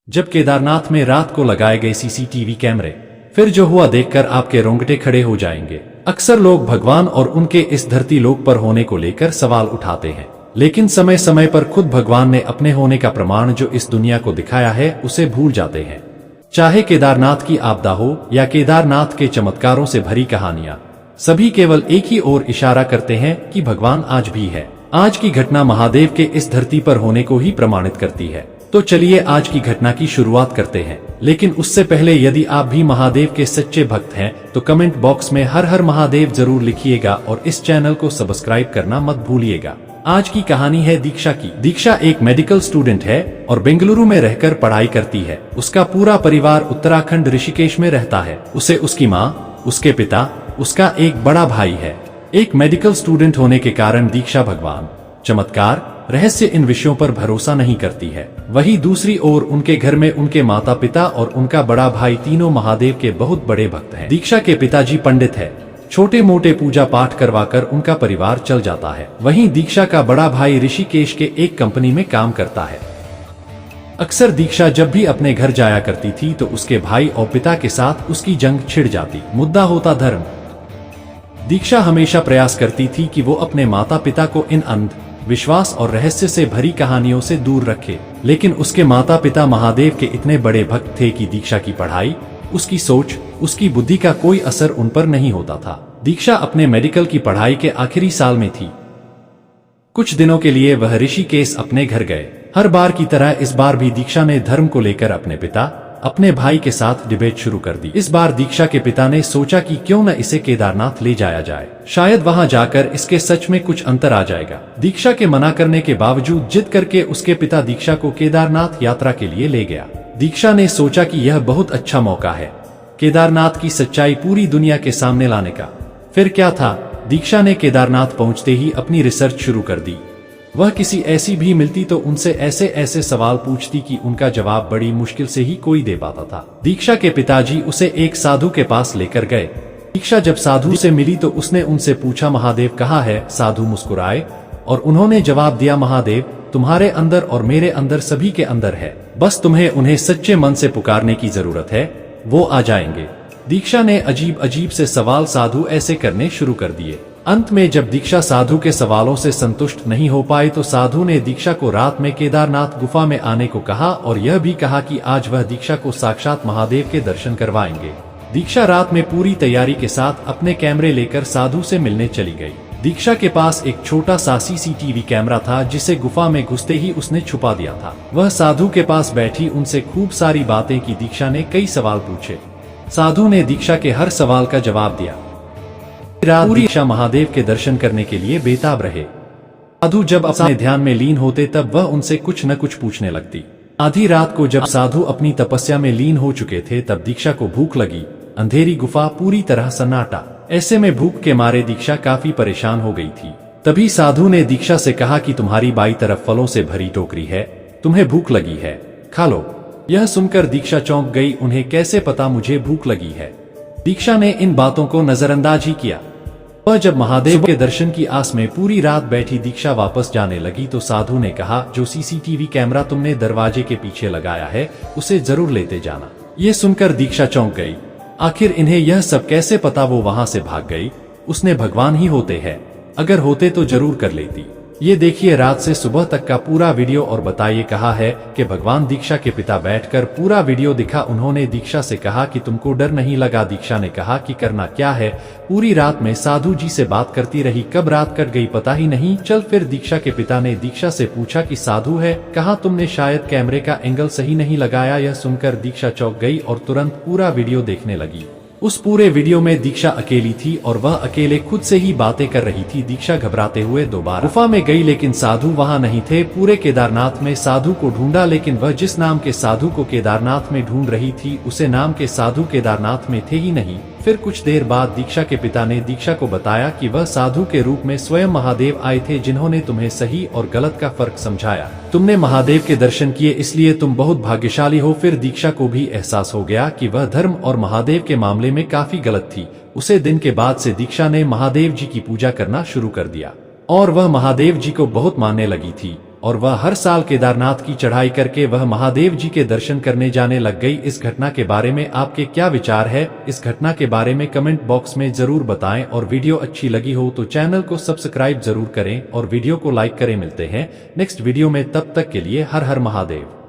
जब केदारनाथ में रात को लगाए गए सीसीटीवी कैमरे फिर जो हुआ देखकर आपके रोंगटे खड़े हो जाएंगे। अक्सर लोग भगवान और उनके इस धरती लोक पर होने को लेकर सवाल उठाते हैं, लेकिन समय समय पर खुद भगवान ने अपने होने का प्रमाण जो इस दुनिया को दिखाया है उसे भूल जाते हैं। चाहे केदारनाथ की आपदा हो या केदारनाथ के चमत्कारों से भरी कहानियां, सभी केवल एक ही ओर इशारा करते हैं कि भगवान आज भी है। आज की घटना महादेव के इस धरती पर होने को ही प्रमाणित करती है। तो चलिए आज की घटना की शुरुआत करते हैं, लेकिन उससे पहले यदि आप भी महादेव के सच्चे भक्त हैं तो कमेंट बॉक्स में हर हर महादेव जरूर लिखिएगा और इस चैनल को सब्सक्राइब करना मत भूलिएगा। आज की कहानी है दीक्षा की। दीक्षा एक मेडिकल स्टूडेंट है और बेंगलुरु में रहकर पढ़ाई करती है। उसका पूरा परिवार उत्तराखंड ऋषिकेश में रहता है। उसे उसकी माँ, उसके पिता, उसका एक बड़ा भाई है। एक मेडिकल स्टूडेंट होने के कारण दीक्षा भगवान, चमत्कार, रहस्य इन विषयों पर भरोसा नहीं करती है। वहीं दूसरी ओर उनके घर में उनके माता पिता और उनका बड़ा भाई तीनों महादेव के बहुत बड़े भक्त हैं। दीक्षा के पिताजी पंडित है। छोटे मोटे पूजा पाठ करवाकर उनका परिवार चल जाता है। वहीं दीक्षा का बड़ा भाई ऋषिकेश के एक कंपनी में काम करता है। अक्सर दीक्षा जब भी अपने घर जाया करती थी तो उसके भाई और पिता के साथ उसकी जंग छिड़ जाती। मुद्दा होता धर्म। दीक्षा हमेशा प्रयास करती थी कि वो अपने माता पिता को इन अंध विश्वास और रहस्य से भरी कहानियों से दूर रखे, लेकिन उसके माता पिता महादेव के इतने बड़े भक्त थे कि दीक्षा की पढ़ाई, उसकी सोच, उसकी बुद्धि का कोई असर उन पर नहीं होता था। दीक्षा अपने मेडिकल की पढ़ाई के आखिरी साल में थी। कुछ दिनों के लिए वह ऋषिकेश अपने घर गए। हर बार की तरह इस बार भी दीक्षा ने धर्म को लेकर अपने पिता, अपने भाई के साथ डिबेट शुरू कर दी। इस बार दीक्षा के पिता ने सोचा कि क्यों न इसे केदारनाथ ले जाया जाए, शायद वहां जाकर इसके सच में कुछ अंतर आ जाएगा। दीक्षा के मना करने के बावजूद जिद करके उसके पिता दीक्षा को केदारनाथ यात्रा के लिए ले गया। दीक्षा ने सोचा कि यह बहुत अच्छा मौका है केदारनाथ की सच्चाई पूरी दुनिया के सामने लाने का। फिर क्या था, दीक्षा ने केदारनाथ पहुंचते ही अपनी रिसर्च शुरू कर दी। वह किसी ऐसी भी मिलती तो उनसे ऐसे ऐसे सवाल पूछती कि उनका जवाब बड़ी मुश्किल से ही कोई दे पाता था। दीक्षा के पिताजी उसे एक साधु के पास लेकर गए। दीक्षा जब साधु से मिली तो उसने उनसे पूछा, महादेव कहाँ है? साधु मुस्कुराए और उन्होंने जवाब दिया, महादेव तुम्हारे अंदर और मेरे अंदर, सभी के अंदर है। बस तुम्हें उन्हें सच्चे मन से पुकारने की जरूरत है, वो आ जाएंगे। दीक्षा ने अजीब अजीब से सवाल साधु ऐसे करने शुरू कर दिए। अंत में जब दीक्षा साधु के सवालों से संतुष्ट नहीं हो पाई तो साधु ने दीक्षा को रात में केदारनाथ गुफा में आने को कहा और यह भी कहा कि आज वह दीक्षा को साक्षात महादेव के दर्शन करवाएंगे। दीक्षा रात में पूरी तैयारी के साथ अपने कैमरे लेकर साधु से मिलने चली गई। दीक्षा के पास एक छोटा सा सीसीटीवी कैमरा था जिसे गुफा में घुसते ही उसने छुपा दिया था। वह साधु के पास बैठी उनसे खूब सारी बातें की। दीक्षा ने कई सवाल पूछे। साधु ने दीक्षा के हर सवाल का जवाब दिया। रात दीक्षा महादेव के दर्शन करने के लिए बेताब रहे। साधु जब अपने ध्यान में लीन होते तब वह उनसे कुछ न कुछ पूछने लगती। आधी रात को जब साधु अपनी तपस्या में लीन हो चुके थे तब दीक्षा को भूख लगी। अंधेरी गुफा, पूरी तरह सन्नाटा। ऐसे में भूख के मारे दीक्षा काफी परेशान हो गई थी। तभी साधु ने दीक्षा से कहा कि तुम्हारी बाईं तरफ फलों से भरी टोकरी है, तुम्हें भूख लगी है, खा लो। यह सुनकर दीक्षा चौंक गई। उन्हें कैसे पता मुझे भूख लगी है? दीक्षा ने इन बातों को नजरअंदाज ही किया। वह जब महादेव के दर्शन की आस में पूरी रात बैठी दीक्षा वापस जाने लगी तो साधु ने कहा, जो सीसीटीवी कैमरा तुमने दरवाजे के पीछे लगाया है उसे जरूर लेते जाना। ये सुनकर दीक्षा चौंक गई। आखिर इन्हें यह सब कैसे पता? वो वहां से भाग गई। उसने भगवान ही होते हैं, अगर होते तो जरूर कर लेती। ये देखिए रात से सुबह तक का पूरा वीडियो और बताइए कहा है कि भगवान दीक्षा के पिता बैठकर पूरा वीडियो दिखा। उन्होंने दीक्षा से कहा कि तुमको डर नहीं लगा? दीक्षा ने कहा कि करना क्या है, पूरी रात में साधु जी से बात करती रही, कब रात कट गई पता ही नहीं चल। फिर दीक्षा के पिता ने दीक्षा से पूछा कि साधु है कहाँ? तुमने शायद कैमरे का एंगल सही नहीं लगाया। यह सुनकर दीक्षा चौंक गई और तुरंत पूरा वीडियो देखने लगी। उस पूरे वीडियो में दीक्षा अकेली थी और वह अकेले खुद से ही बातें कर रही थी। दीक्षा घबराते हुए दोबारा गुफा में गई लेकिन साधु वहां नहीं थे। पूरे केदारनाथ में साधु को ढूंढा लेकिन वह जिस नाम के साधु को केदारनाथ में ढूंढ रही थी उसे नाम के साधु केदारनाथ में थे ही नहीं। फिर कुछ देर बाद दीक्षा के पिता ने दीक्षा को बताया कि वह साधु के रूप में स्वयं महादेव आए थे जिन्होंने तुम्हें सही और गलत का फर्क समझाया। तुमने महादेव के दर्शन किए इसलिए तुम बहुत भाग्यशाली हो। फिर दीक्षा को भी एहसास हो गया कि वह धर्म और महादेव के मामले में काफी गलत थी। उसे दिन के बाद से दीक्षा ने महादेव जी की पूजा करना शुरू कर दिया और वह महादेव जी को बहुत मानने लगी थी और वह हर साल केदारनाथ की चढ़ाई करके वह महादेव जी के दर्शन करने जाने लग गई। इस घटना के बारे में आपके क्या विचार है? इस घटना के बारे में कमेंट बॉक्स में जरूर बताएं और वीडियो अच्छी लगी हो तो चैनल को सब्सक्राइब जरूर करें और वीडियो को लाइक करें। मिलते हैं नेक्स्ट वीडियो में, तब तक के लिए हर हर महादेव।